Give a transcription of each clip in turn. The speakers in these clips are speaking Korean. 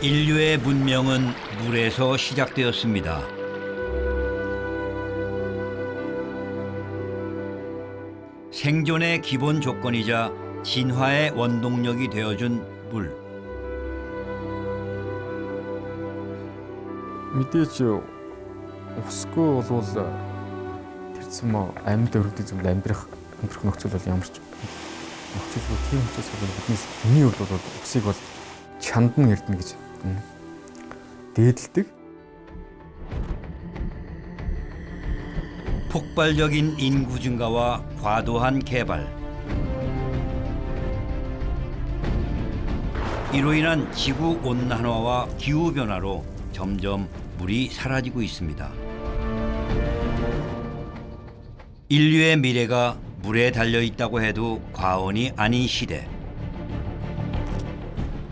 인류의 문명은 물에서 시작되었습니다. 생존의 기본 조건이자 진화의 원동력이 되어준 물. Мэдээж усгүй болвол тэрсэн мө амьд өргөдөг зүйл амьдрах нөхцөл бол ямар ч нөхцөлгүй тийм учраас бол биднээс миний хувьд бол усыг бол чандан эрдэнэ гэж дээдэлдэг. 폭발적인 인구 증가와 과도한 개발. 이로 인한 지구 온난화와 기후 변화로 점점 물이 사라지고 있습니다. 인류의 미래가 물에 달려 있다고 해도 과언이 아닌 시대.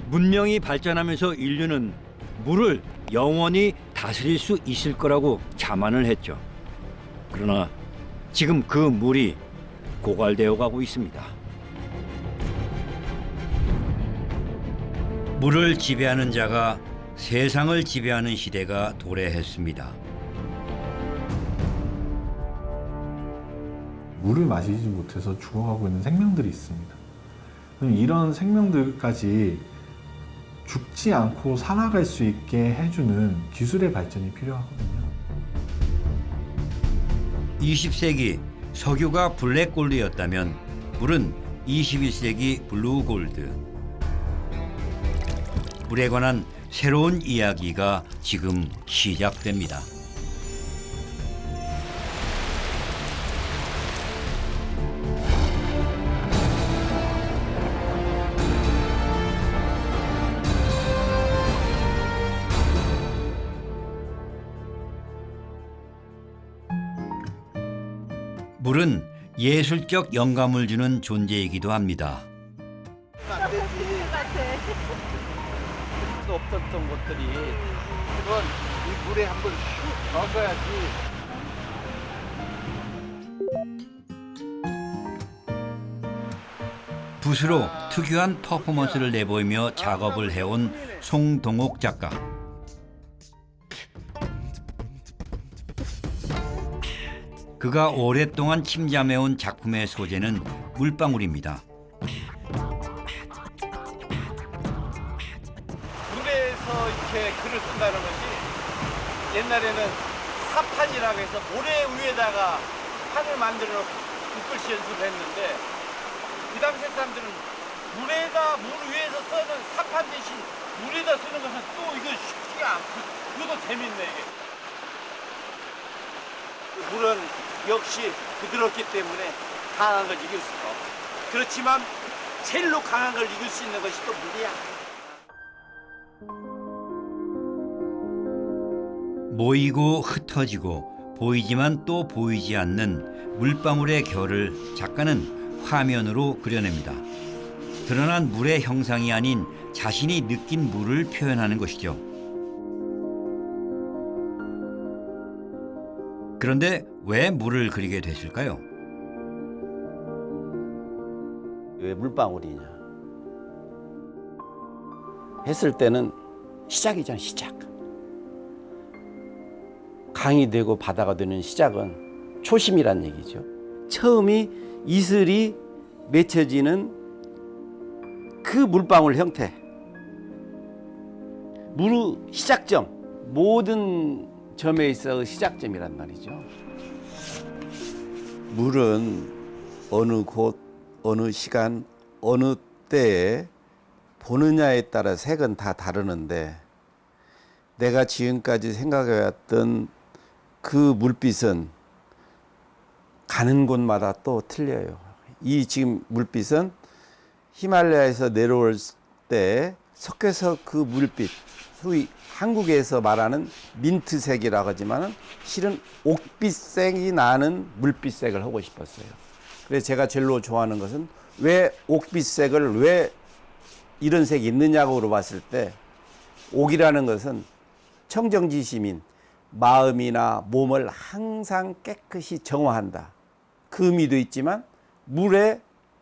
문명이 발전하면서 인류는 물을 영원히 다스릴 수 있을 거라고 자만을 했죠. 그러나 지금 그 물이 고갈되어 가고 있습니다. 물을 지배하는 자가 세상을 지배하는 시대가 도래했습니다. 물을 마시지 못해서 죽어가고 있는 생명들이 있습니다. 이런 생명들까지 죽지 않고 살아갈 수 있게 해주는 기술의 발전이 필요하거든요. 20세기 석유가 블랙골드였다면 물은 21세기 블루골드. 물에 관한 새로운 이야기가 지금 시작됩니다. 물은 예술적 영감을 주는 존재이기도 합니다. 안 되지. 없었던 것들이 그건 이 물에 한번 슉 넣어야지. 붓으로 특유한 퍼포먼스를 내보이며 작업을 해온 송동옥 작가. 그가 오랫동안 침잠해온 작품의 소재는 물방울입니다. 물에서 이렇게 글을 쓴다는 것이 옛날에는 사판이라고 해서 모래 위에다가 판을 만들어 놓고 붓글씨 연습했는데 그 당시 사람들은 물 위에서 쓰는 사판 대신 물에다 쓰는 것은 또 이거 쉽지가 않고 그것도 재밌네 이게. 물은 역시 부드럽기 때문에 강한 걸 이길 수가 없어. 그렇지만 제일로 강한 걸 이길 수 있는 것이 또 물이야. 모이고 흩어지고 보이지만 또 보이지 않는 물방울의 결을 작가는 화면으로 그려냅니다. 드러난 물의 형상이 아닌 자신이 느낀 물을 표현하는 것이죠. 그런데 왜 물을 그리게 됐을까요? 왜 물방울이냐 했을 때는 시작이잖아. 시작. 강이 되고 바다가 되는 시작은 초심이란 얘기죠. 처음이 이슬이 맺혀지는 그 물방울 형태. 물의 시작점. 모든 점에 있어 시작점이란 말이죠. 물은 어느 곳, 어느 시간, 어느 때에 보느냐에 따라 색은 다 다르는데 내가 지금까지 생각해왔던 그 물빛은 가는 곳마다 또 틀려요. 이 지금 물빛은 히말라야에서 내려올 때 섞여서 그 물빛, 소위 한국에서 말하는 민트색이라고 하지만 실은 옥빛색이 나는 물빛색을 하고 싶었어요. 그래서 제가 제일로 좋아하는 것은 왜 옥빛색을 왜 이런 색이 있느냐고 물어봤을 때 옥이라는 것은 청정지 시민, 마음이나 몸을 항상 깨끗이 정화한다. 그 의미도 있지만 물에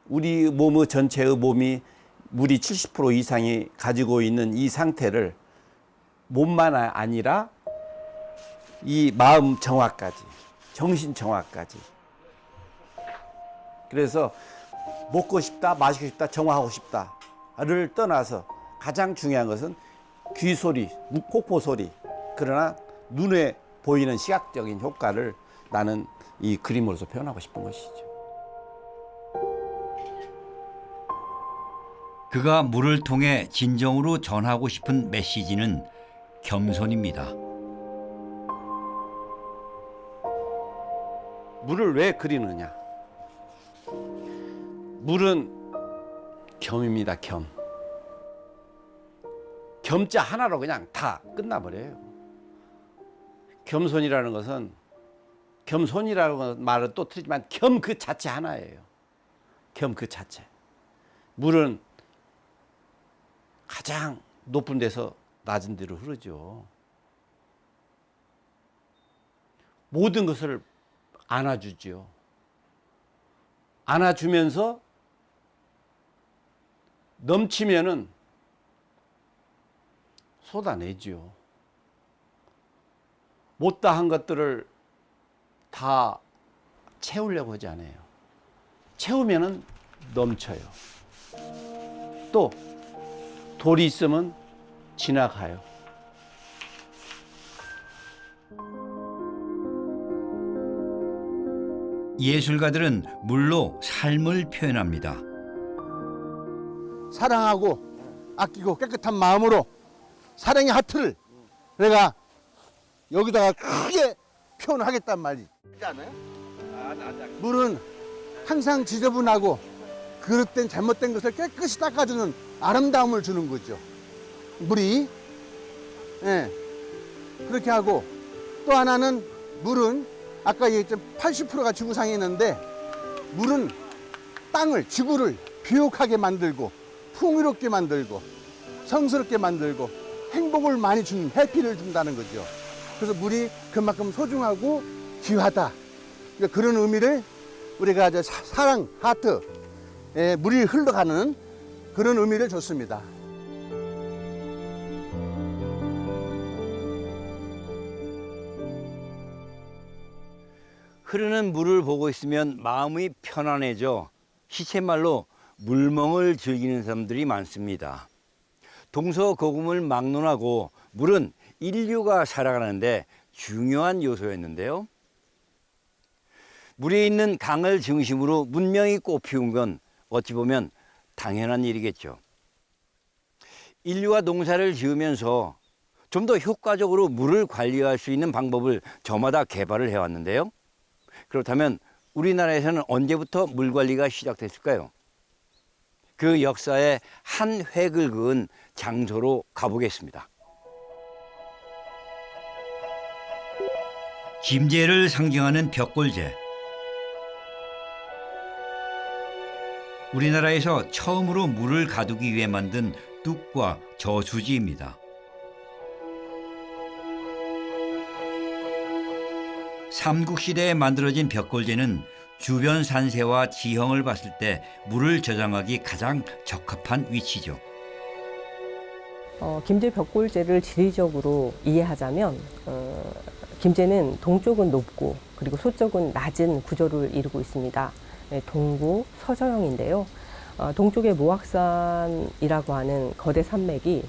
우리 몸의 전체의 몸이 물이 70% 이상이 가지고 있는 이 상태를 몸만 아니라 이 마음 정화까지, 정신 정화까지. 그래서 먹고 싶다, 마시고 싶다, 정화하고 싶다를 떠나서 가장 중요한 것은 귀 소리, 폭포 소리, 그러나 눈에 보이는 시각적인 효과를 나는 이 그림으로서 표현하고 싶은 것이죠. 그가 물을 통해 진정으로 전하고 싶은 메시지는 겸손입니다. 물을 왜 그리느냐? 물은 겸입니다, 겸. 겸자 하나로 그냥 다 끝나버려요. 겸손이라는 것은, 겸손이라는 말은 또 틀리지만 겸 그 자체 하나예요. 겸 그 자체. 물은 가장 높은 데서 낮은 데로 흐르죠. 모든 것을 안아주죠. 안아주면서 넘치면은 쏟아내죠. 못다한 것들을 다 채우려고 하지 않아요. 채우면은 넘쳐요. 또 돌이 있으면 지나가요. 예술가들은 물로 삶을 표현합니다. 사랑하고 아끼고 깨끗한 마음으로 사랑의 하트를 내가 여기다가 크게 표현하겠단 말이지. 물은 항상 지저분하고 그릇된 잘못된 것을 깨끗이 닦아주는 아름다움을 주는 거죠. 물이. 예. 그렇게 하고 또 하나는 물은 아까 얘기했던 80%가 지구상에 있는데 물은 땅을, 지구를 비옥하게 만들고 풍요롭게 만들고 성스럽게 만들고 행복을 많이 주는 해피를 준다는 거죠. 그래서 물이 그만큼 소중하고 귀하다. 그러니까 그런 의미를 우리가 이제 사랑, 하트, 물이 흘러가는 그런 의미를 줬습니다. 흐르는 물을 보고 있으면 마음이 편안해져 시쳇말로 물멍을 즐기는 사람들이 많습니다. 동서고금을 막론하고 물은 인류가 살아가는데 중요한 요소였는데요. 물에 있는 강을 중심으로 문명이 꽃피운 건 어찌 보면 당연한 일이겠죠. 인류가 농사를 지으면서 좀 더 효과적으로 물을 관리할 수 있는 방법을 저마다 개발을 해왔는데요. 그렇다면 우리나라에서는 언제부터 물 관리가 시작됐을까요? 그 역사의 한 획을 그은 장소로 가보겠습니다. 김제를 상징하는 벽골제. 우리나라에서 처음으로 물을 가두기 위해 만든 뚝과 저수지입니다. 삼국시대에 만들어진 벽골제는 주변 산세와 지형을 봤을 때 물을 저장하기 가장 적합한 위치죠. 김제 벽골제를 지리적으로 이해하자면 김제는 동쪽은 높고 그리고 서쪽은 낮은 구조를 이루고 있습니다. 동구 서저형인데요. 동쪽의 모악산이라고 하는 거대 산맥이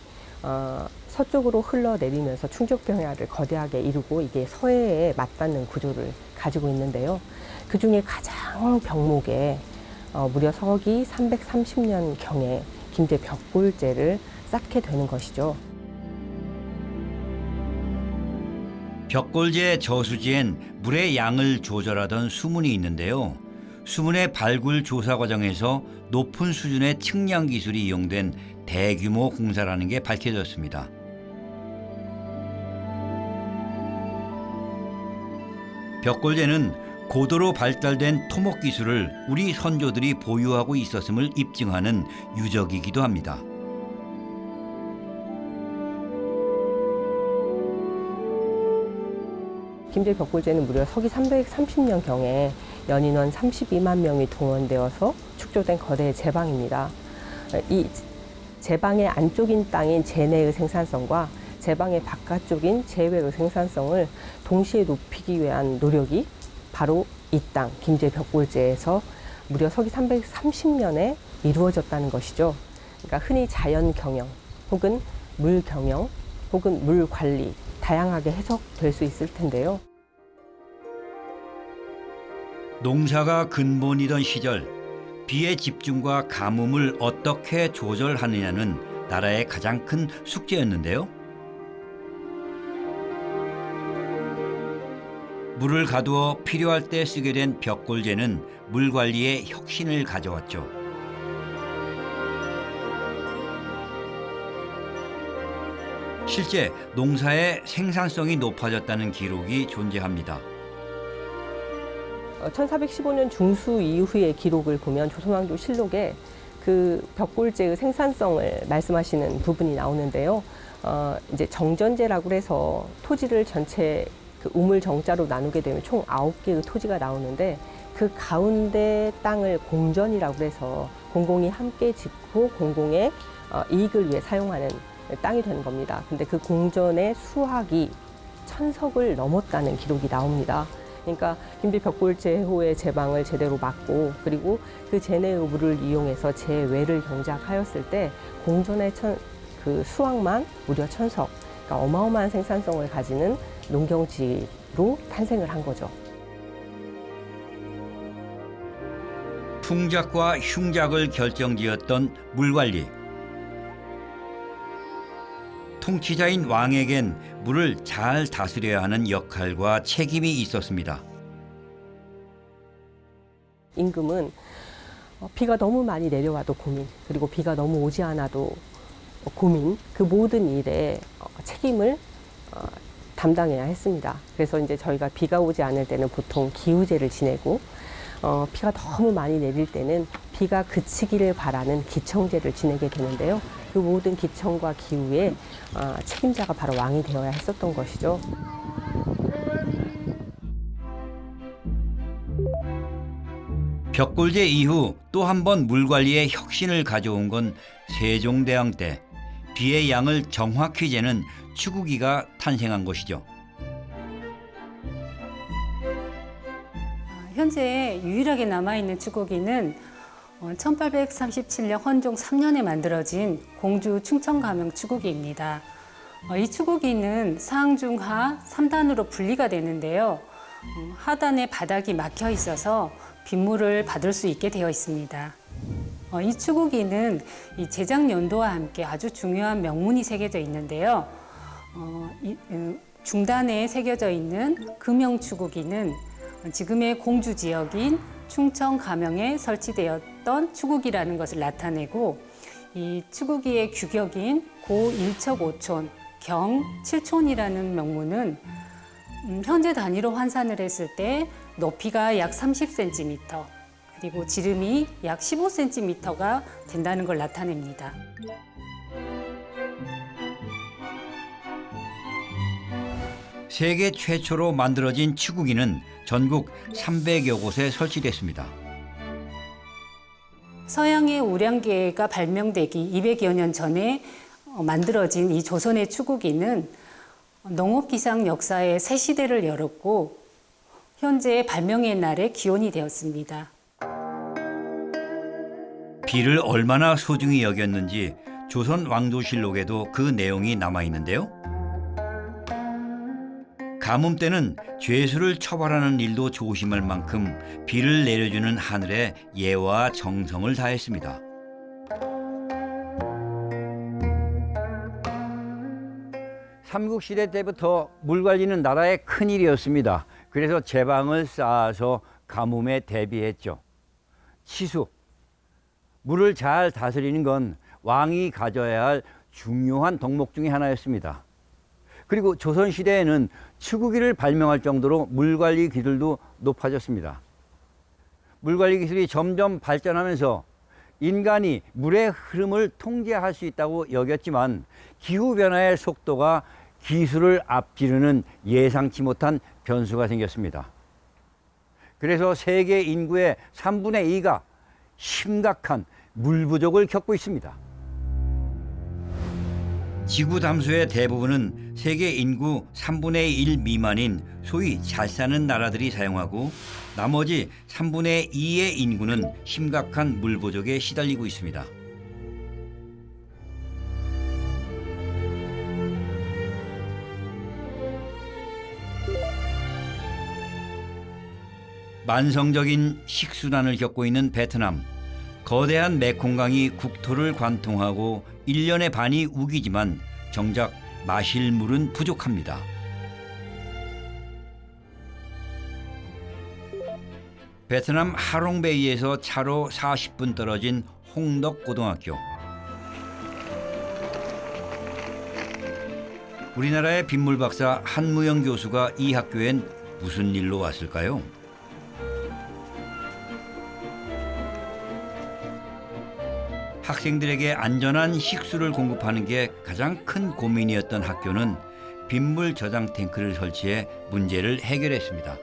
서쪽으로 흘러내리면서 충족병야를 거대하게 이루고 이게 서해에 맞닿는 구조를 가지고 있는데요. 그 중에 가장 병목에 무려 서기 330년경에 김제 벽골제를 쌓게 되는 것이죠. 벽골제 저수지엔 물의 양을 조절하던 수문이 있는데요. 수문의 발굴 조사 과정에서 높은 수준의 측량 기술이 이용된 대규모 공사라는 게 밝혀졌습니다. 벽골제는 고도로 발달된 토목 기술을 우리 선조들이 보유하고 있었음을 입증하는 유적이기도 합니다. 김제 벽골제는 무려 서기 330년경에 연인원 32만 명이 동원되어서 축조된 거대 제방입니다. 이 제방의 안쪽인 땅인 제네의 생산성과 제방의 바깥쪽인 제외로 생산성을 동시에 높이기 위한 노력이 바로 이 땅 김제 벽골제에서 무려 서기 330년에 이루어졌다는 것이죠. 그러니까 흔히 자연 경영 혹은 물 경영 혹은 물 관리 다양하게 해석될 수 있을 텐데요. 농사가 근본이던 시절 비의 집중과 가뭄을 어떻게 조절하느냐는 나라의 가장 큰 숙제였는데요. 물을 가두어 필요할 때 쓰게 된 벽골제는 물 관리에 혁신을 가져왔죠. 실제 농사의 생산성이 높아졌다는 기록이 존재합니다. 1415년 중수 이후의 기록을 보면 조선왕조 실록에 그 벽골제의 생산성을 말씀하시는 부분이 나오는데요. 이제 정전제라고 해서 토지를 전체 그 우물 정자로 나누게 되면 총 9개의 토지가 나오는데 그 가운데 땅을 공전이라고 해서 공공이 함께 짓고 공공의 이익을 위해 사용하는 땅이 되는 겁니다. 근데 그 공전의 수확이 1000석을 넘었다는 기록이 나옵니다. 그러니까 김제 벽골제호의 제방을 제대로 막고 그리고 그 제내의 물을 이용해서 제외를 경작하였을 때 공전의 그 수확만 무려 1000석, 그러니까 어마어마한 생산성을 가지는 농경지로 탄생을 한 거죠. 풍작과 흉작을 결정지었던 물관리. 통치자인 왕에겐 물을 잘 다스려야 하는 역할과 책임이 있었습니다. 임금은 비가 너무 많이 내려와도 고민, 그리고 비가 너무 오지 않아도 고민, 그 모든 일에 책임을 담당해야 했습니다. 그래서 이제 저희가 비가 오지 않을 때는 보통 기우제를 지내고 비가 너무 많이 내릴 때는 비가 그치기를 바라는 기청제를 지내게 되는데요. 그 모든 기청과 기우의 책임자가 바로 왕이 되어야 했었던 것이죠. 벽골제 이후 또 한 번 물관리에 혁신을 가져온 건 세종대왕 때 비의 양을 정확히 재는 추구기가 탄생한 것이죠. 현재 유일하게 남아있는 추구기는 1837년 헌종 3년에 만들어진 공주 충청가명 추구기입니다. 이 추구기는 상중하 3단으로 분리가 되는데요. 하단에 바닥이 막혀 있어서 빗물을 받을 수 있게 되어 있습니다. 이 추구기는 이 제작 연도와 함께 아주 중요한 명문이 새겨져 있는데요. 중단에 새겨져 있는 금형 추구기는 지금의 공주 지역인 충청 가명에 설치되었던 추구기라는 것을 나타내고 이 추구기의 규격인 고 1척 5촌, 경 7촌이라는 명문은 현재 단위로 환산을 했을 때 높이가 약 30cm 그리고 지름이 약 15cm가 된다는 걸 나타냅니다. 세계 최초로 만들어진 추구기는 전국 300여 곳에 설치됐습니다. 서양의 우량계가 발명되기 200여 년 전에 만들어진 이 조선의 추구기는 농업기상 역사의 새 시대를 열었고 현재 발명의 날의 기원이 되었습니다. 비를 얼마나 소중히 여겼는지 조선 왕조실록에도 그 내용이 남아 있는데요. 가뭄 때는 죄수를 처벌하는 일도 조심할 만큼 비를 내려주는 하늘에 예와 정성을 다했습니다. 삼국시대 때부터 물 관리는 나라의 큰일이었습니다. 그래서 제방을 쌓아서 가뭄에 대비했죠. 치수, 물을 잘 다스리는 건 왕이 가져야 할 중요한 덕목 중에 하나였습니다. 그리고 조선시대에는 추구기를 발명할 정도로 물관리 기술도 높아졌습니다. 물관리 기술이 점점 발전하면서 인간이 물의 흐름을 통제할 수 있다고 여겼지만 기후변화의 속도가 기술을 앞지르는 예상치 못한 변수가 생겼습니다. 그래서 세계 인구의 3분의 2가 심각한 물 부족을 겪고 있습니다. 지구 담수의 대부분은 세계 인구 3분의 1 미만인 소위 잘 사는 나라들이 사용하고 나머지 3분의 2의 인구는 심각한 물 부족에 시달리고 있습니다. 만성적인 식수난을 겪고 있는 베트남. 거대한 메콩강이 국토를 관통하고 1년의 반이 우기지만 정작 마실 물은 부족합니다. 베트남 하롱베이에서 차로 40분 떨어진 홍덕 고등학교. 우리나라의 빗물 박사 한무영 교수가 이 학교엔 무슨 일로 왔을까요? 학생들에게 안전한 식수를 공급하는 게 가장 큰 고민이었던 학교는 빗물 저장 탱크를 설치해 문제를 해결했습니다.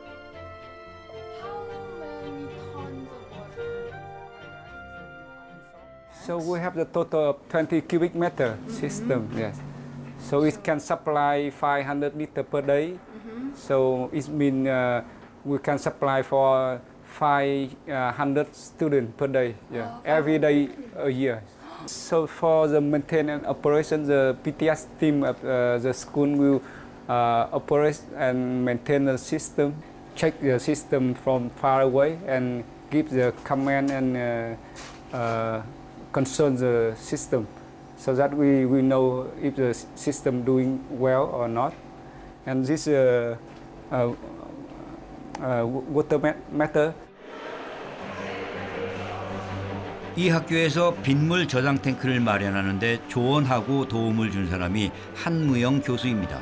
So we have the total of 20 cubic meter system. Yes. So it can supply 500 liter per day. So it means we can supply for 500 students per day. Yeah. Every day a year. So for the maintenance operation, the PTS team of the school will operate and maintain the system, check the system from far away, and give the command and concern the system, so that we know if the system doing well or not. And this water matter. 이 학교에서 빗물 저장 탱크를 마련하는데 조언하고 도움을 준 사람이 한무영 교수입니다.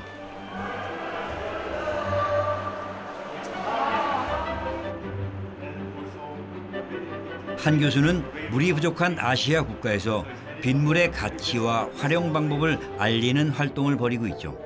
한 교수는 물이 부족한 아시아 국가에서 빗물의 가치와 활용 방법을 알리는 활동을 벌이고 있죠.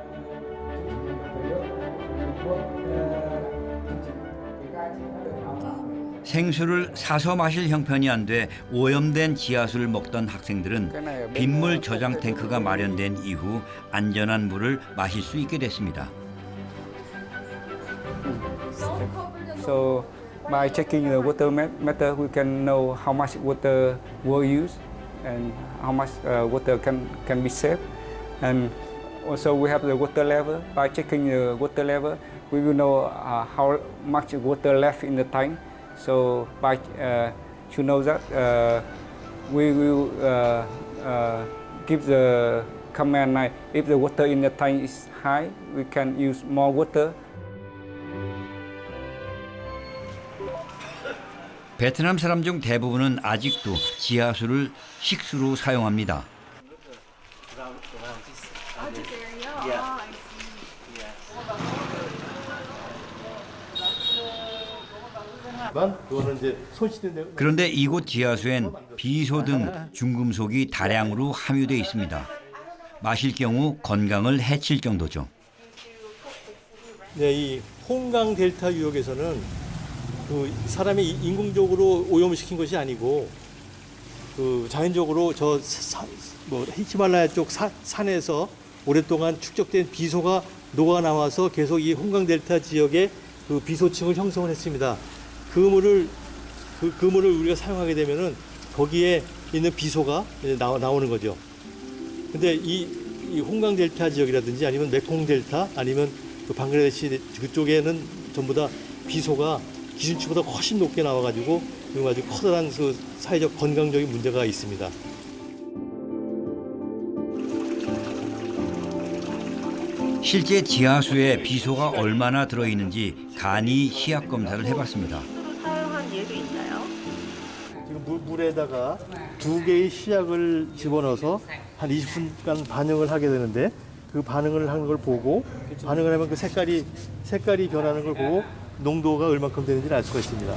생수를 사서 마실 형편이 안 돼 오염된 지하수를 먹던 학생들은 빗물 저장 탱크가 마련된 이후 안전한 물을 마실 수 있게 됐습니다. So by checking the water matter, we can know how much water were used and how much water can be saved. And also we have the water level. By checking the water level, we will know how much water left in the tank. So by to know that, we will give the command like if the water in the tank is high, we can use more water. 베트남 사람 중 대부분은 아직도 지하수를 식수로 사용합니다. 그런데 이곳 지하수엔 비소 등 중금속이 다량으로 함유돼 있습니다. 마실 경우 건강을 해칠 정도죠. 네, 이 홍강 델타 유역에서는 그 사람이 인공적으로 오염을 시킨 것이 아니고 그 자연적으로 히말라야 쪽 산에서 오랫동안 축적된 비소가 녹아 나와서 계속 이 홍강 델타 지역에 그 비소층을 형성을 했습니다. 그 물을 우리가 사용하게 되면은 거기에 있는 비소가 나오는 거죠. 근데 이 홍강 델타 지역이라든지 아니면 메콩 델타 아니면 그 방글라데시 그쪽에는 전부 다 비소가 기준치보다 훨씬 높게 나와가지고 지금 아주 커다란 그 사회적 건강적인 문제가 있습니다. 실제 지하수에 비소가 얼마나 들어있는지 간이 시약 검사를 해봤습니다. 사용한 예도 있나요? 지금 물에다가 2개의 시약을 집어넣어서 한 20분간 반응을 하게 되는데 그 반응을 하는 걸 보고 반응을 하면 그 색깔이 변하는 걸 보고 농도가 얼마큼 되는지를 알 수가 있습니다.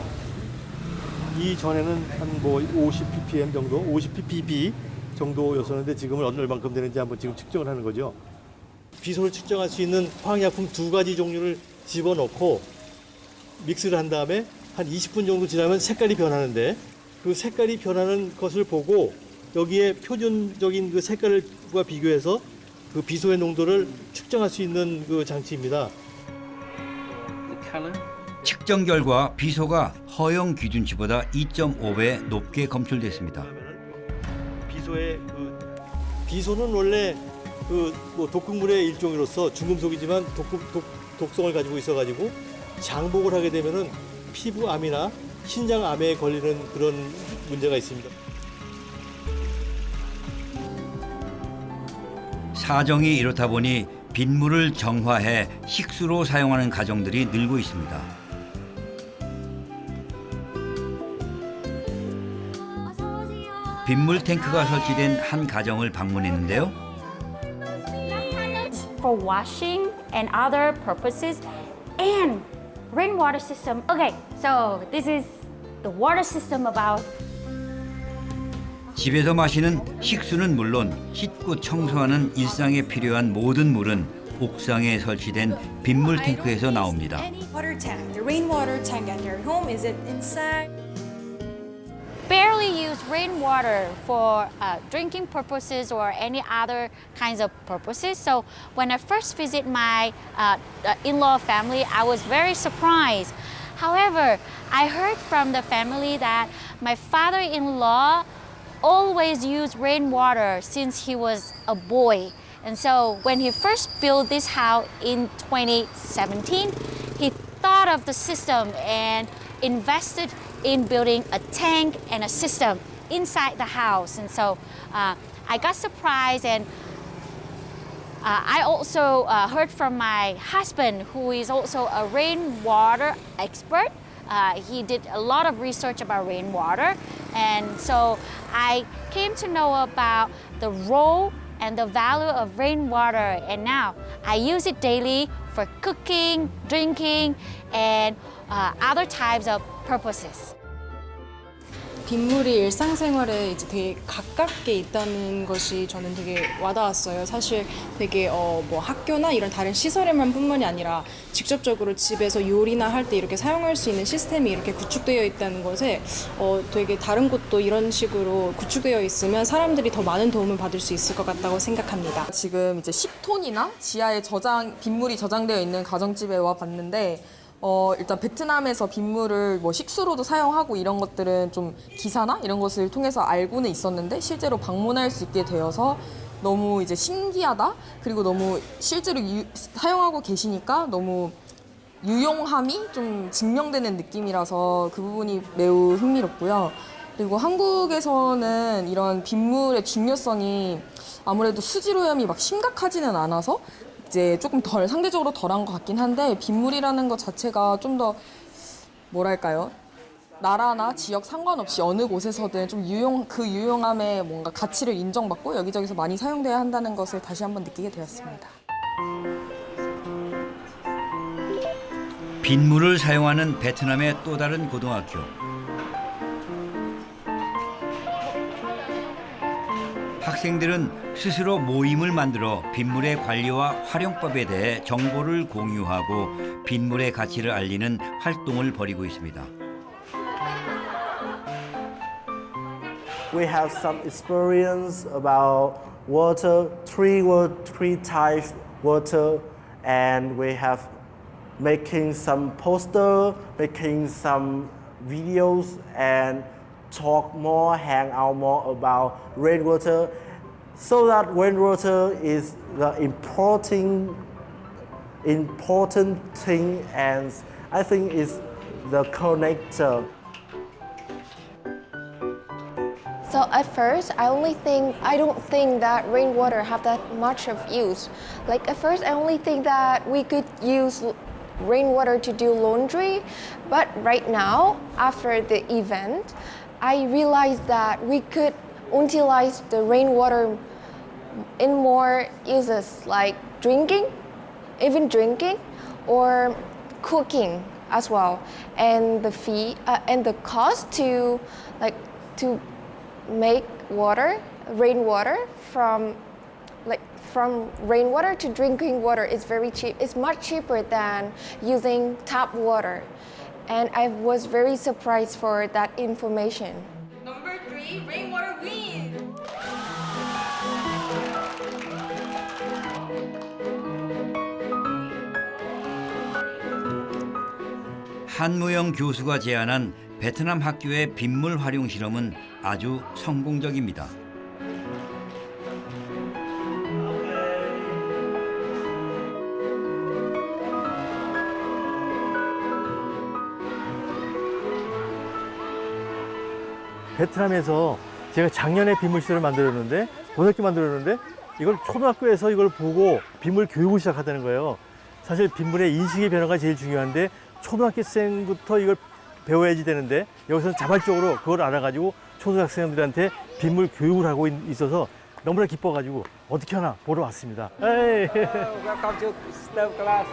이전에는 한 50 ppm 정도, 50 ppb 정도였었는데 지금은 얼마큼 되는지 한번 지금 측정을 하는 거죠. 비소를 측정할 수 있는 화학약품 2가지 종류를 집어넣고 믹스를 한 다음에 한 20분 정도 지나면 색깔이 변하는데 그 색깔이 변하는 것을 보고 여기에 표준적인 그 색깔과 비교해서 그 비소의 농도를 측정할 수 있는 그 장치입니다. 측정 결과 비소가 허용 기준치보다 2.5배 높게 검출됐습니다. 비소는 원래 그 뭐 독극물의 일종으로서 중금속이지만 독성을 가지고 있어가지고 장복을 하게 되면은 피부암이나 신장암에 걸리는 그런 문제가 있습니다. 사정이 이렇다 보니 빗물을 정화해 식수로 사용하는 가정들이 늘고 있습니다. 빗물 탱크가 설치된 한 가정을 방문했는데요. For washing and other purposes and rainwater system. Okay, so this is the water system about. 집에서 마시는 식수는 물론 씻고 청소하는 일상에 필요한 모든 물은 옥상에 설치된 빗물 탱크에서 나옵니다. Water tank, the rainwater tank at your home, is it inside? Barely use rainwater for drinking purposes or any other kinds of purposes. So when I first visit my in-law family, I was very surprised. However, I heard from the family that my father-in-law always used rainwater since he was a boy. And so when he first built this house in 2017, he thought of the system and invested in building a tank and a system inside the house. And so I got surprised, and I also heard from my husband, who is also a rainwater expert. He did a lot of research about rainwater, and so I came to know about the role and the value of rainwater, and now I use it daily for cooking, drinking, and other types of purposes. 빗물이 일상생활에 이제 되게 가깝게 있다는 것이 저는 되게 와닿았어요. 사실 되게 뭐 학교나 이런 다른 시설에만 뿐만이 아니라 직접적으로 집에서 요리나 할 때 이렇게 사용할 수 있는 시스템이 이렇게 구축되어 있다는 것에 되게 다른 곳도 이런 식으로 구축되어 있으면 사람들이 더 많은 도움을 받을 수 있을 것 같다고 생각합니다. 지금 이제 10톤이나 지하에 빗물이 저장되어 있는 가정집에 와 봤는데 일단 베트남에서 빗물을 뭐 식수로도 사용하고 이런 것들은 좀 기사나 이런 것을 통해서 알고는 있었는데 실제로 방문할 수 있게 되어서 너무 이제 신기하다. 그리고 너무 실제로 사용하고 계시니까 너무 유용함이 좀 증명되는 느낌이라서 그 부분이 매우 흥미롭고요. 그리고 한국에서는 이런 빗물의 중요성이 아무래도 수질오염이 막 심각하지는 않아서 이제 조금 상대적으로 덜한 것 같긴 한데 빗물이라는 것 자체가 좀 더 뭐랄까요? 나라나 지역 상관없이 어느 곳에서든 좀 그 유용함의 뭔가 가치를 인정받고 여기저기서 많이 사용돼야 한다는 것을 다시 한번 느끼게 되었습니다. 빗물을 사용하는 베트남의 또 다른 고등학교. 학생들은 스스로 모임을 만들어 빗물의 관리와 활용법에 대해 정보를 공유하고 빗물의 가치를 알리는 활동을 벌이고 있습니다. We have some experience about water, three types water, and we have making some poster, making some videos, and talk more, hang out more about rainwater, so that rainwater is the important thing, and I think it's the connector. So at first, I don't think that rainwater have that much of use. Like at first, I only think that we could use rainwater to do laundry, but right now, after the event, I realized that we could utilize the rainwater in more uses, like drinking, or cooking as well. And the fee and the cost to make rainwater from rainwater to drinking water is very cheap. It's much cheaper than using tap water. And I was very surprised for that information. Number 3, rainwater wins. 한무영 교수가 제안한 베트남 학교의 빗물 활용 실험은 아주 성공적입니다. 베트남에서 제가 작년에 빗물 시설을 만들었는데 고등학교 만들었는데 이걸 초등학교에서 이걸 보고 빗물 교육을 시작하다는 거예요. 사실 빗물의 인식의 변화가 제일 중요한데 초등학생부터 이걸 배워야지 되는데 여기서 자발적으로 그걸 알아가지고 초등학생들한테 빗물 교육을 하고 있어서 너무나 기뻐가지고 어떻게 하나 보러 왔습니다. Hey. Welcome to STEM class.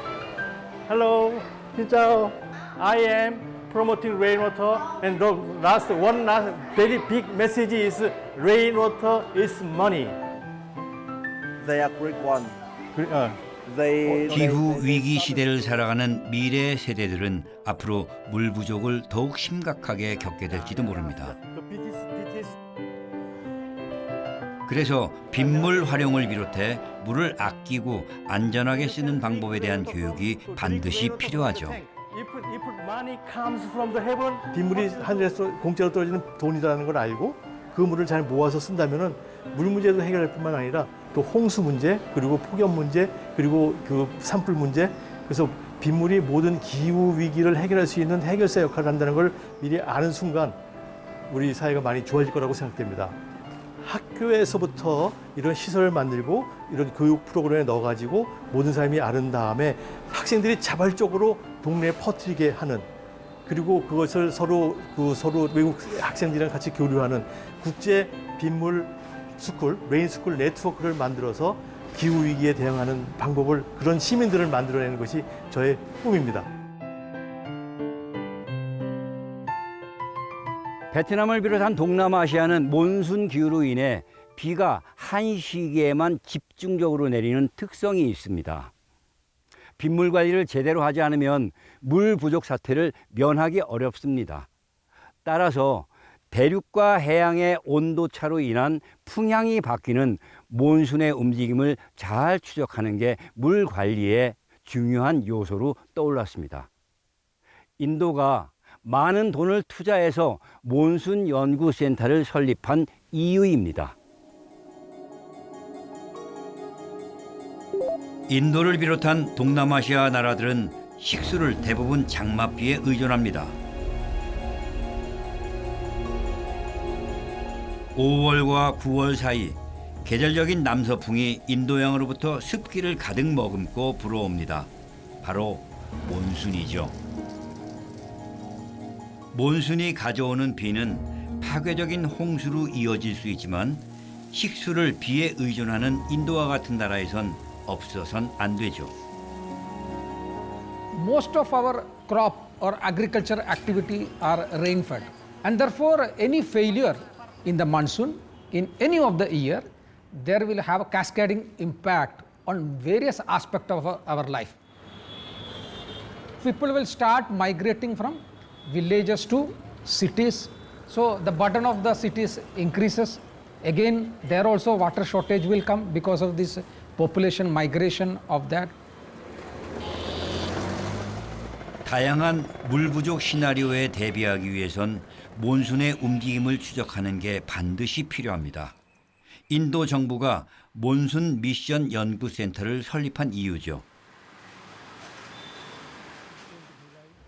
Hello, xin chào. I am promoting rainwater, and the last very big message is rainwater is money. They are great one. 기후 위기 시대를 살아가는 미래 세대들은 앞으로 물 부족을 더욱 심각하게 겪게 될지도 모릅니다. 그래서 빗물 활용을 비롯해 물을 아끼고 안전하게 쓰는 방법에 대한 교육이 반드시 필요하죠. If money comes from the heaven, 빗물이 하늘에서 공짜로 떨어지는 돈이라는 걸 알고 그 물을 잘 모아서 쓴다면은 물 문제도 해결할 뿐만 아니라 또 홍수 문제, 그리고 폭염 문제, 그리고 그 산불 문제, 그래서 빗물이 모든 기후 위기를 해결할 수 있는 해결사 역할을 한다는 걸 미리 아는 순간 우리 사회가 많이 좋아질 거라고 생각됩니다. 학교에서부터 이런 시설을 만들고 이런 교육 프로그램에 넣어가지고 모든 사람이 아는 다음에 학생들이 자발적으로 동네에 퍼뜨리게 하는, 그리고 그것을 서로 외국 학생들이랑 같이 교류하는 국제 빗물 스쿨, 레인 스쿨 네트워크를 만들어서 기후 위기에 대응하는 방법을, 그런 시민들을 만들어내는 것이 저의 꿈입니다. 베트남을 비롯한 동남아시아는 몬순 기후로 인해 비가 한 시기에만 집중적으로 내리는 특성이 있습니다. 빗물 관리를 제대로 하지 않으면 물 부족 사태를 면하기 어렵습니다. 따라서 대륙과 해양의 온도 차로 인한 풍향이 바뀌는 몬순의 움직임을 잘 추적하는 게 물 관리의 중요한 요소로 떠올랐습니다. 인도가 많은 돈을 투자해서 몬순 연구센터를 설립한 이유입니다. 인도를 비롯한 동남아시아 나라들은 식수를 대부분 장맛비에 의존합니다. 5월과 9월 사이 계절적인 남서풍이 인도양으로부터 습기를 가득 머금고 불어옵니다. 바로 몬순이죠. 몬순이 가져오는 비는 파괴적인 홍수로 이어질 수 있지만 식수를 비에 의존하는 인도와 같은 나라에선 없어선 안 되죠. Most of our crop or agriculture activity are rain-fed, and therefore any failure in the monsoon in any of the year, there will have a cascading impact on various aspects of our life. People will start migrating from villages to cities, so the burden of the cities increases. Again, there also water shortage will come because of this population migration of that. 다양한 물 부족 시나리오에 대비하기 위해선 몬순의 움직임을 추적하는 게 반드시 필요합니다. 인도 정부가 몬순 미션 연구센터를 설립한 이유죠.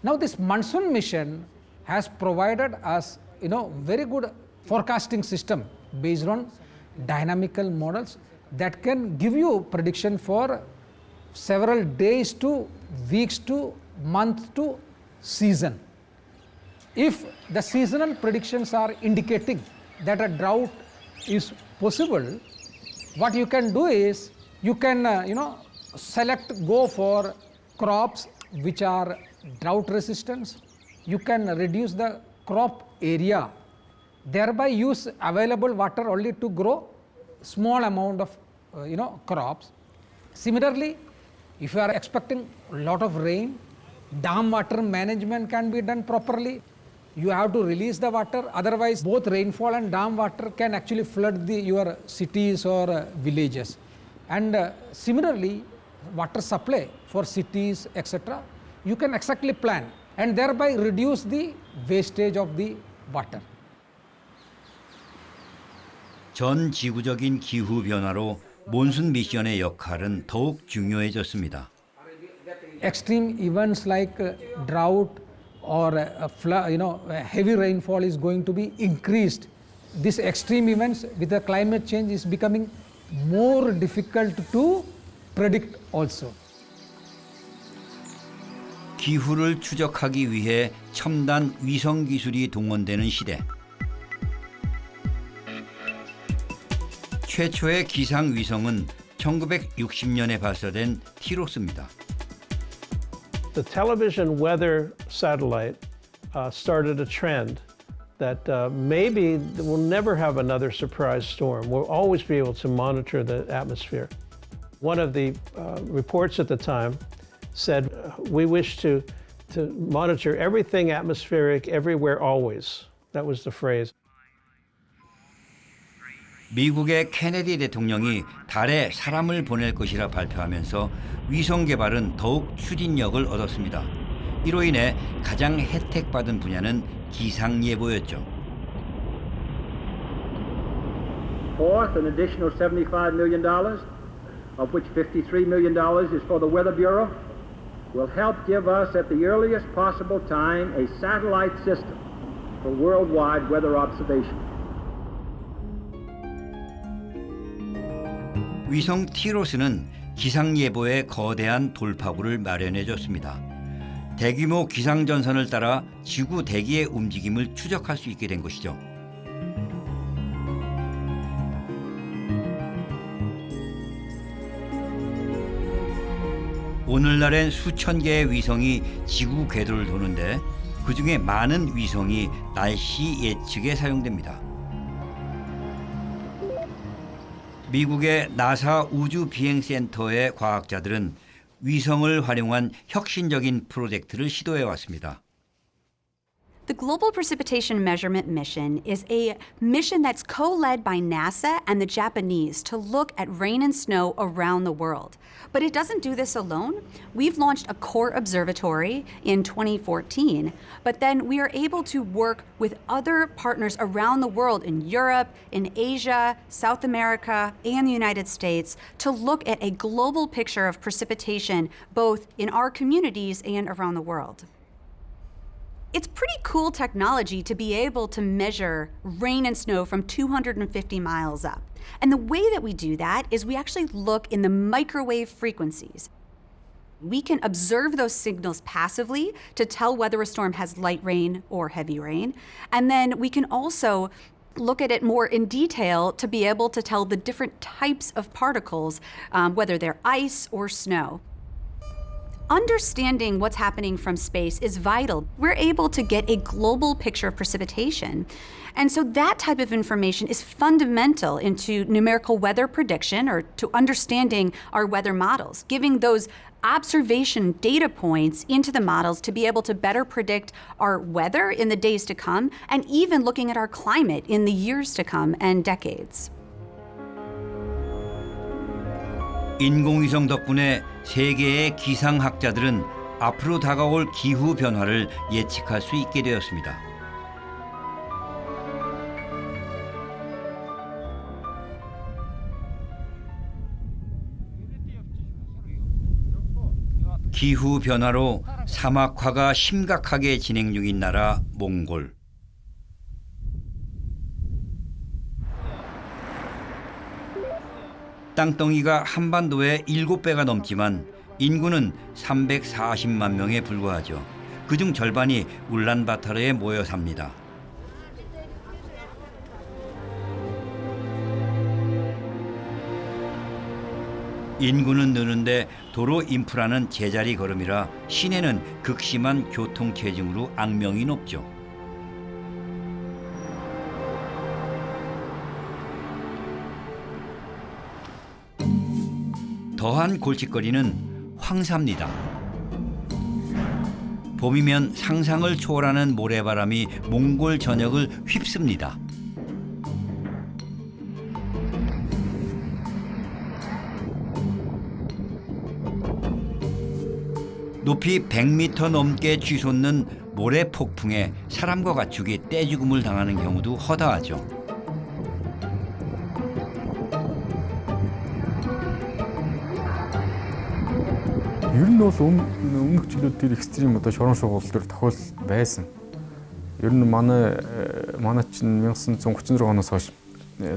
Now this monsoon mission has provided us, very good forecasting system based on dynamical models that can give you prediction for several days to weeks to month to season. If the seasonal predictions are indicating that a drought is possible, what you can do is you can go for crops which are drought resistant. You can reduce the crop area, thereby use available water only to grow small amount of crops. Similarly, if you are expecting a lot of rain, dam water management can be done properly. You have to release the water, otherwise both rainfall and dam water can actually flood your cities or villages. And similarly, water supply for cities, etc., you can exactly plan and thereby reduce the wastage of the water. 전 지구적인 기후 변화로 몬순 미션의 역할은 더욱 중요해졌습니다. Extreme events like drought or heavy rainfall is going to be increased. These extreme events with the climate change is becoming more difficult to predict also. 기후를 추적하기 위해 첨단 위성 기술이 동원되는 시대. 최초의 기상 위성은 1960년에 발사된 티로스입니다. The television weather satellite started a trend that maybe we'll never have another surprise storm. We'll always be able to monitor the atmosphere. One of the reports at the time said, we wish to monitor everything atmospheric everywhere always. That was the phrase. 미국의 케네디 대통령이 달에 사람을 보낼 것이라 발표하면서 위성 개발은 더욱 추진력을 얻었습니다. 이로 인해 가장 혜택받은 분야는 기상예보였죠. Fourth, an additional $75 million, of which $53 million is for the Weather Bureau, will help give us at the earliest possible time a satellite system for worldwide weather observation. 위성 티로스는 기상예보에 거대한 돌파구를 마련해줬습니다. 대규모 기상전선을 따라 지구 대기의 움직임을 추적할 수 있게 된 것이죠. 오늘날엔 수천 개의 위성이 지구 궤도를 도는데 그중에 많은 위성이 날씨 예측에 사용됩니다. 미국의 나사 우주비행센터의 과학자들은 위성을 활용한 혁신적인 프로젝트를 시도해 왔습니다. The Global Precipitation Measurement Mission is a mission that's co-led by NASA and the Japanese to look at rain and snow around the world. But it doesn't do this alone. We've launched a core observatory in 2014, but then we are able to work with other partners around the world in Europe, in Asia, South America, and the United States to look at a global picture of precipitation both in our communities and around the world. It's pretty cool technology to be able to measure rain and snow from 250 miles up. And the way that we do that is we actually look in the microwave frequencies. We can observe those signals passively to tell whether a storm has light rain or heavy rain. And then we can also look at it more in detail to be able to tell the different types of particles, whether they're ice or snow. Understanding what's happening from space is vital. We're able to get a global picture of precipitation. And so that type of information is fundamental into numerical weather prediction or to understanding our weather models, giving those observation data points into the models to be able to better predict our weather in the days to come and even looking at our climate in the years to come and decades. 인공위성 덕분에 세계의 기상학자들은 앞으로 다가올 기후 변화를 예측할 수 있게 되었습니다. 기후 변화로 사막화가 심각하게 진행 중인 나라 몽골. 땅덩이가 한반도의 7배가 넘지만 인구는 340만 명에 불과하죠. 그중 절반이 울란바타르에 모여 삽니다. 인구는 느는데 도로 인프라는 제자리 걸음이라 시내는 극심한 교통체증으로 악명이 높죠. 더한 골칫거리는 황사입니다. 봄이면 상상을 초월하는 모래바람이 몽골 전역을 휩습니다. 높이 100m 넘게 쥐솟는 모래 폭풍에 사람과 가축이 떼죽음을 당하는 경우도 허다하죠. Ер нь бол өмнөх жилүүд дээр экстрим одоо шорон шугуул төр тохиол байсан. Ер нь манай чинь 1936 оноос хойш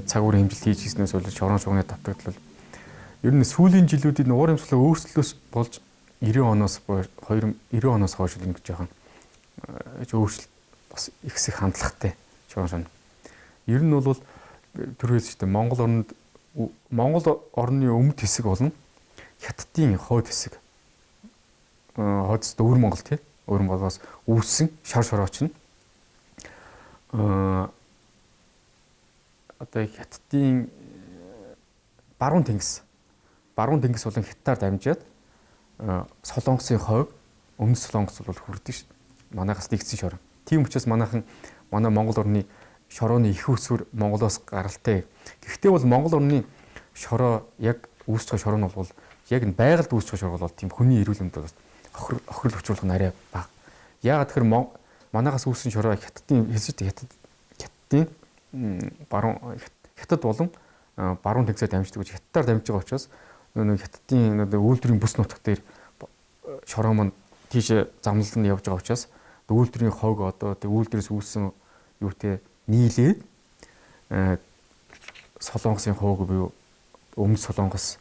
цаг уурын хэмжилт хийж гиснээс бол шорон шугууны давтагдлал ер нь сүүлийн жилүүдийн уур амьсгалын өөрчлөлөөс болж 90 оноос хойш ингэж жоохон өөрчлөлт бас ихсэх хандлагатай шорон шугуу. Ер нь бол түрүүс шүү дээ Монгол орны өмнөд хэсэг болон Хятадын хойд хэсэг хойдс өвөр Монгол тий өвөр Монголоос үүссэн шар шорооч нь одоо Хятадын баруун тэнгис болон Хятадаар дамжаад Солонгосын хойг өмнөд Солонгос бол хүрдэж ш. Манайхаас нэгдсэн шорон. Тийм учраас манай Монгол орны шорооны их усүр Монголоос гаралтай. Гэхдээ бол Монгол орны шороо яг үүсч байгаа шороо нь бол яг нь байгальд үүсч байгаа шороо бол тийм хүний эрүүл мэндэд охирол хүчрүүлэх нь арай бага. Яагаад тэгэхээр манайхаас үүссэн шороо Хятадын Хятад болон баруун тэнгисээр дамждаг гэж Хятадаар дамжиж байгаа учраас Хятадын үйлдвэрийн бүс нутаг дээр шороо маань тийш замналд нь явж байгаа учраас үйлдвэрийн хойг одоо үйлдвэрээс үүссэн юутэй нийлээд Солонгосын хойг буюу өмнөд Солонгос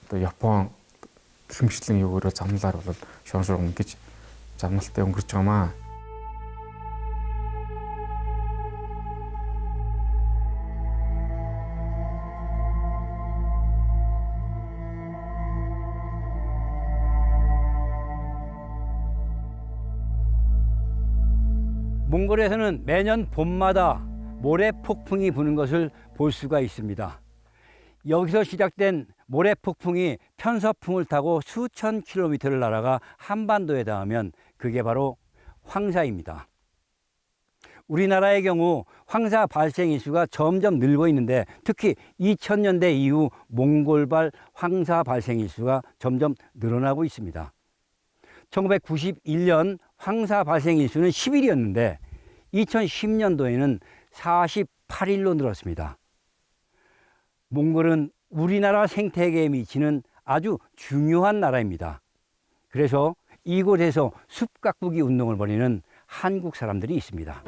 одоо Япон гэмшлэн юугаар замналаар бол шорон шугам ингэж замналтай өнгөрч байгаамаа. 몽골에서는 매년 봄마다 모래 폭풍이 부는 것을 볼 수가 있습니다. 여기서 시작된 모래 폭풍이 편서풍을 타고 수천 킬로미터를 날아가 한반도에 닿으면 그게 바로 황사입니다. 우리나라의 경우 황사 발생 일수가 점점 늘고 있는데 특히 2000년대 이후 몽골발 황사 발생 일수가 점점 늘어나고 있습니다. 1991년 황사 발생 일수는 10일이었는데 2010년도에는 48일로 늘었습니다. 몽골은 우리나라 생태계에 미치는 아주 중요한 나라입니다. 그래서 이곳에서 숲 가꾸기 운동을 벌이는 한국 사람들이 있습니다.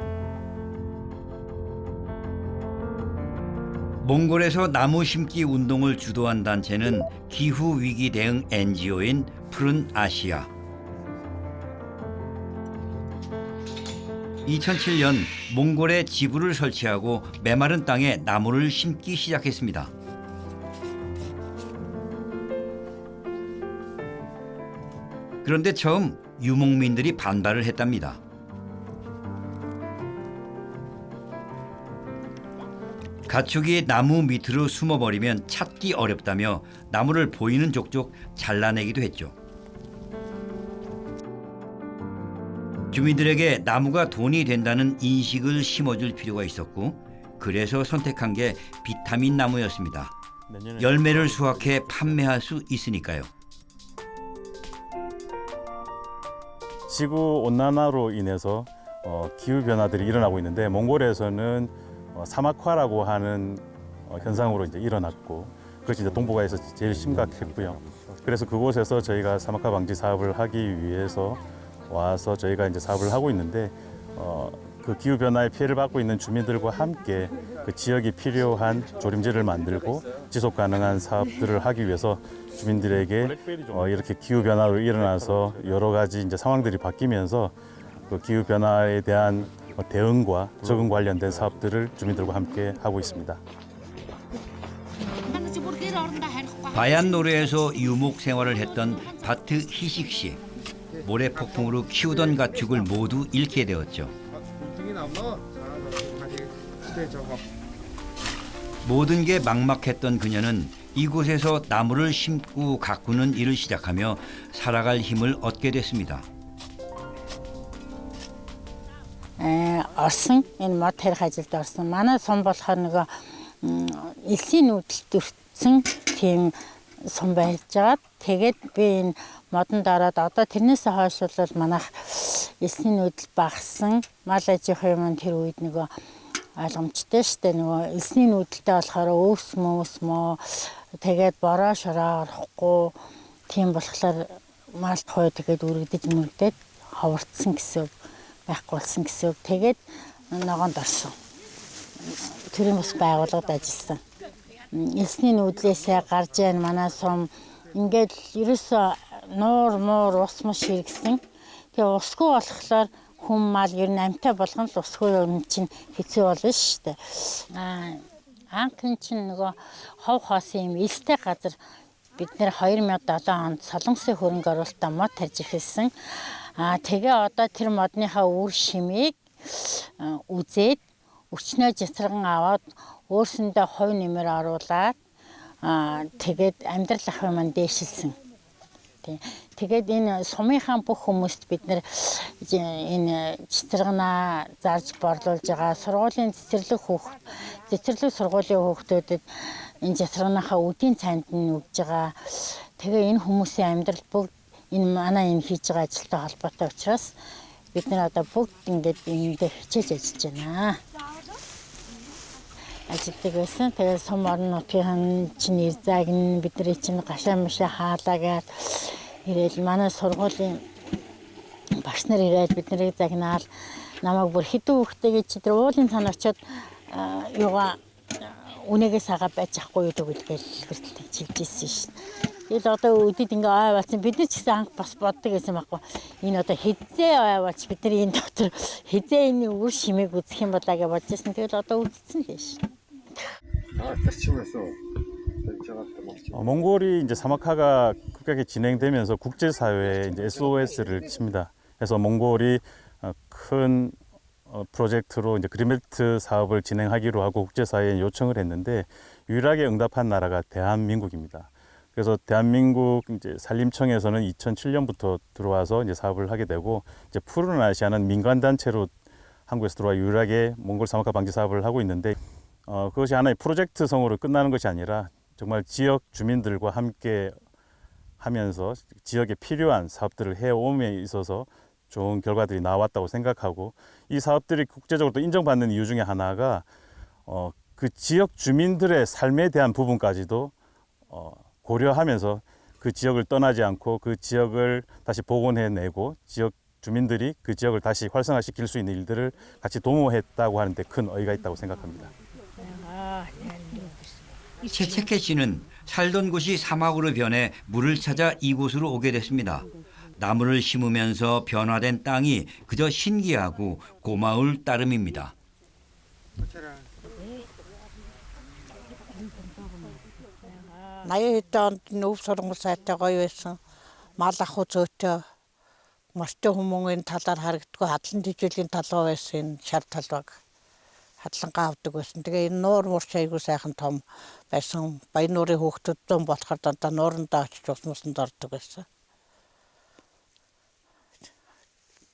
몽골에서 나무 심기 운동을 주도한 단체는 기후위기 대응 NGO인 푸른 아시아. 2007년 몽골에 지부를 설치하고 메마른 땅에 나무를 심기 시작했습니다. 그런데 처음 유목민들이 반발을 했답니다. 가축이 나무 밑으로 숨어버리면 찾기 어렵다며 나무를 보이는 족족 잘라내기도 했죠. 주민들에게 나무가 돈이 된다는 인식을 심어줄 필요가 있었고 그래서 선택한 게 비타민 나무였습니다. 열매를 수확해 판매할 수 있으니까요. 지구 온난화로 인해서 기후 변화들이 일어나고 있는데 몽골에서는 사막화라고 하는 현상으로 이제 일어났고 그것이 이제 동북아에서 제일 심각했고요. 그래서 그곳에서 저희가 사막화 방지 사업을 하기 위해서 와서 저희가 이제 사업을 하고 있는데 그 기후 변화의 피해를 받고 있는 주민들과 함께 그 지역이 필요한 조림지를 만들고 지속 가능한 사업들을 하기 위해서 주민들에게 이렇게 기후 변화로 일어나서 여러 가지 이제 상황들이 바뀌면서 그 기후 변화에 대한 대응과 적응 관련된 사업들을 주민들과 함께 하고 있습니다. 바얀 노래에서 유목 생활을 했던 바트 희식 씨. 모래 폭풍으로 키우던 가축을 모두 잃게 되었죠. 모든 게 막막했던 그녀는 이곳에서 나무를 심고 가꾸는 일을 시작하며 살아갈 힘을 얻게 됐습니다. Орсон энэ мод тарих ажилд орсон. Манай сум болохоор нөгөө элсийн нүүдэлд өртсөн тийм сум байж жаад тэгээд би энэ модон дараад одоо тэрнээс хойш бол манайх эсний нүүдэл багассан. Мал аж ахуйн юм тэр үед нөгөө ойлгомжтой штэ нөгөө эсний нүүдэлтэй болохоор өвс мөө тэгээд бороо шороо орохгүй тийм болохоор мал тухай тэгээд үргэлдэж мөрдөд ховорцсон гэсэн байхгүй болсон гэсэн. Тэгээд ногоонд орсон. Төрийн бас байгууллагад ажилласан. Эсний нүүдлээсээ гарч яан манай сум ингээд ерөөсөө нуур муур ус мус хэрэгсэн. Тэгээ усгүй болохоор хүм мал ер нь амтай болгон л усгүй юм чинь хэцүү болно шүү дээ. Анхын чинь нөгөө хов хоосон юм элстэй газар бид нэр 2007 онд Солонгосын хөрөнгө оруулалтаа мод тарж эхэлсэн. Тэгээ одоо тэр модныхаа үр шимийг үзээд өчнөө жацраган аваад өөрсөндөө хувь нэмэр оруулаад тэгээд амьдрал ахуй маань дээшилсэн. Тэгээд энэ сумынхаа бүх хүмүүст бид нэр энэ жацраганаа зарж борлуулж байгаа сургуулийн цэцэрлэг сургуулийн хүүхдүүдэд энэ жацраганахаа үдийн цайнд нь өгж байгаа. Тэгээ энэ хүмүүсийн амьдрал бүгд энэ манай энэ хийж байгаа ажилтай холбоотой учраас бид нэр одоо бүгд ингээд эндээ хичээж ажиллаж байна. Ажилтдаг байсан. Тэгээд сум орон нутгийн чинь ирзааг нь бидний чинь гашаа машаа хаалаагаад ирээл манай сургуулийн багш нар ирээд биднийг загнаал намайг бүр хэдэн хүүхдтэйгээ чи тэр уулын цаана очиод юугаа үнэгээс хагаа байж ахгүй юу гэдгээл хүртэл чилжсэн шин. Тэгэл одоо өдөд ингээ ой бацсан бид нар ч гэсэн анх бас боддог гэсэн байхгүй. Энэ одоо хизээ ой бач бид нар энэ дотор хизээ энэ үр шимийг үзэх юм болоо гэж бодчихсон. Тэгэл одоо үзсэн л шин. 몽골이 이제 사막화가 급격히 진행되면서 국제사회에 이제 SOS를 칩니다. 그래서 몽골이 큰 프로젝트로 이제 그린벨트 사업을 진행하기로 하고 국제사회에 요청을 했는데 유일하게 응답한 나라가 대한민국입니다. 그래서 대한민국 이제 산림청에서는 2007년부터 들어와서 이제 사업을 하게 되고 이제 푸른 아시아는 민간 단체로 한국에서 들어와 유일하게 몽골 사막화 방지 사업을 하고 있는데 그것이 하나의 프로젝트성으로 끝나는 것이 아니라 정말 지역 주민들과 함께 하면서 지역에 필요한 사업들을 해옴에 있어서 좋은 결과들이 나왔다고 생각하고 이 사업들이 국제적으로 또 인정받는 이유 중에 하나가 그 지역 주민들의 삶에 대한 부분까지도 고려하면서 그 지역을 떠나지 않고 그 지역을 다시 복원해내고 지역 주민들이 그 지역을 다시 활성화시킬 수 있는 일들을 같이 도모했다고 하는데 큰 의의가 있다고 생각합니다. 채채케 씨는 살던 곳이 사막으로 변해 물을 찾아 이곳으로 오게 됐습니다. 나무를 심으면서 변화된 땅이 그저 신기하고 고마울 따름입니다. 나이 хэд нүүв сургууль сайтай гоё байсан. Мал ах зөөтэй морьтой хүмүүнгийн талаар харагддгүй хадлан тэжээлийн талбай байсан шар талбайг хадлангаа авдаг байсан. Тэгээ энэ нуур мурч айгуу сайхан том байсан. Баян нуурын хүүхдүүд зам болохоор дандаа нуурандаа очиж ус мусанд ордог байсан.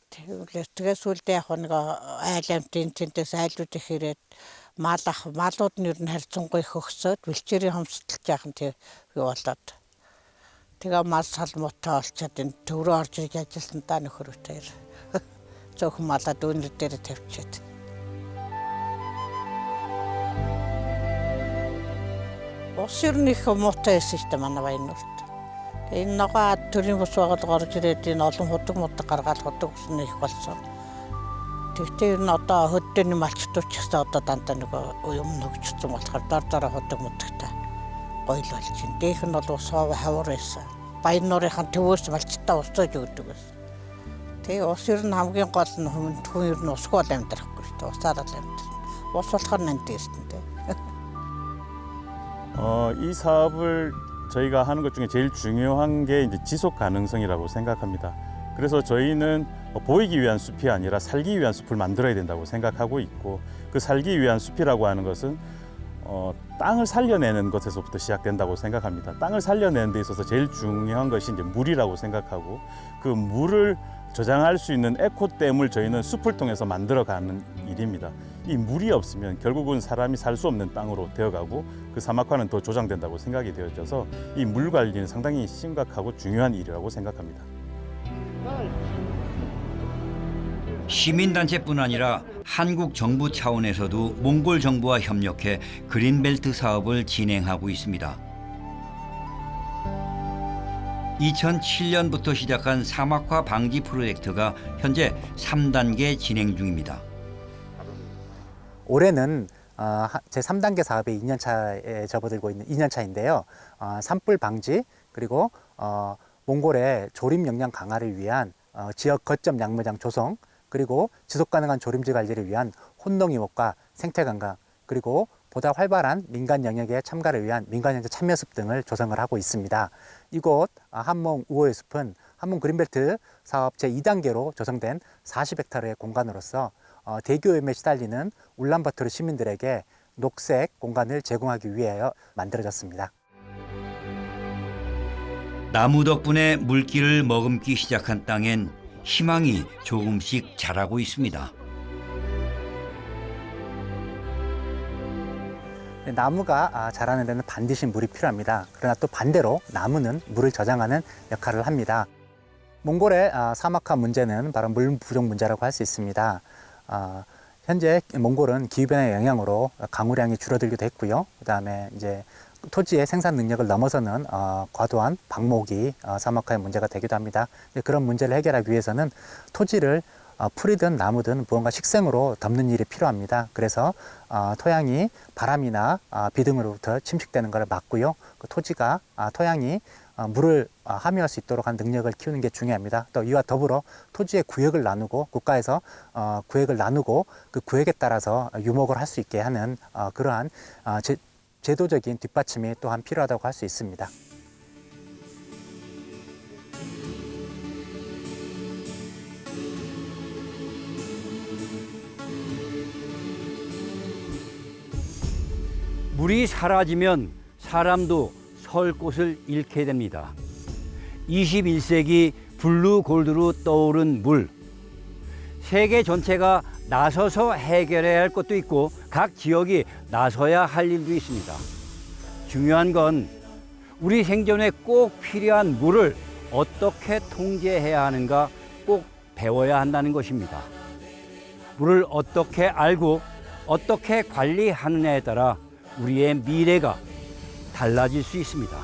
Тэгээ сүлдээ яг нэг айл амтын тэнтэс айлууд их ирээд малууд нь ер нь харьцангуй их өгсөд бэлчээрийн хомсдолж яахан тэр юу болоод тэгээ мал салмуутай олцоод энэ төв рүү орж ирж ажилласан та нөхөрөөр зөвхөн малаа дүүнэр дээр тавьчихэд ус ер нь их муутай байсан шүү дээ манай Баяннуурт. Энэ ногоо төрийн бус байгууллага орж ирээд энэ олон худаг мудаг гаргаад худаг ус нь их болсон. Тэгтээ ер нь одоо хөдөөний малчтууч гэсэн одоо дандаа нэг юм нөгжсөн болохоор дор худаг мудагтай гоё л болж байна. Дээрх нь бол ус хавар байсан. Баяннуурынхан төвөөс малчтаа устгаж өгдөг байсан. Тэгээ ус ер нь хамгийн гол нь хүн ер нь усгүй бол амьдрахгүй шүү дээ. Усаар л амьдрал. Ус болохоор нандээсэн дээ. 이 사업을 저희가 하는 것 중에 제일 중요한 게 이제 지속 가능성이라고 생각합니다. 그래서 저희는 보이기 위한 숲이 아니라 살기 위한 숲을 만들어야 된다고 생각하고 있고 그 살기 위한 숲이라고 하는 것은 땅을 살려내는 것에서부터 시작된다고 생각합니다. 땅을 살려내는 데 있어서 제일 중요한 것이 이제 물이라고 생각하고 그 물을 저장할 수 있는 에코댐을 저희는 숲을 통해서 만들어가는 일입니다. 이 물이 없으면 결국은 사람이 살 수 없는 땅으로 되어가고 그 사막화는 더 조장된다고 생각이 되어져서 이 물 관리는 상당히 심각하고 중요한 일이라고 생각합니다. 시민단체뿐 아니라 한국 정부 차원에서도 몽골 정부와 협력해 그린벨트 사업을 진행하고 있습니다. 2007년부터 시작한 사막화 방지 프로젝트가 현재 3단계 진행 중입니다. 올해는 제 3단계 사업의 2년차에 접어들고 있는 2년차인데요. 산불 방지 그리고 몽골의 조림 역량 강화를 위한 지역 거점 양모장 조성 그리고 지속가능한 조림지 관리를 위한 혼농이목과 생태관광 그리고 보다 활발한 민간 영역의 참가를 위한 민간연재 참여숲 등을 조성을 하고 있습니다. 이곳 한몽 우호의 숲은 한몽 그린벨트 사업 제2단계로 조성된 40헥타르의 공간으로서 대기오염에 시달리는 울란바토르 시민들에게 녹색 공간을 제공하기 위하여 만들어졌습니다. 나무 덕분에 물기를 머금기 시작한 땅엔 희망이 조금씩 자라고 있습니다. 나무가 자라는 데는 반드시 물이 필요합니다. 그러나 또 반대로 나무는 물을 저장하는 역할을 합니다. 몽골의 사막화 문제는 바로 물 부족 문제라고 할 수 있습니다. 현재 몽골은 기후변화의 영향으로 강우량이 줄어들기도 했고요. 그다음에 이제 토지의 생산 능력을 넘어서는 과도한 방목이 사막화의 문제가 되기도 합니다. 그런 문제를 해결하기 위해서는 토지를 풀이든 나무든 무언가 식생으로 덮는 일이 필요합니다. 그래서 토양이 바람이나 비 등으로부터 침식되는 것을 막고요. 그 토지가 토양이 물을 함유할 수 있도록 한 능력을 키우는 게 중요합니다. 또 이와 더불어 토지의 구역을 나누고 국가에서 구역을 나누고 그 구역에 따라서 유목을 할 수 있게 하는 그러한 제도적인 뒷받침이 또한 필요하다고 할 수 있습니다. 물이 사라지면 사람도 설 곳을 잃게 됩니다. 21세기 블루 골드로 떠오른 물. 세계 전체가 나서서 해결해야 할 것도 있고 각 지역이 나서야 할 일도 있습니다. 중요한 건 우리 생존에 꼭 필요한 물을 어떻게 통제해야 하는가 꼭 배워야 한다는 것입니다. 물을 어떻게 알고 어떻게 관리하느냐에 따라 우리의 미래가 달라질 수 있습니다.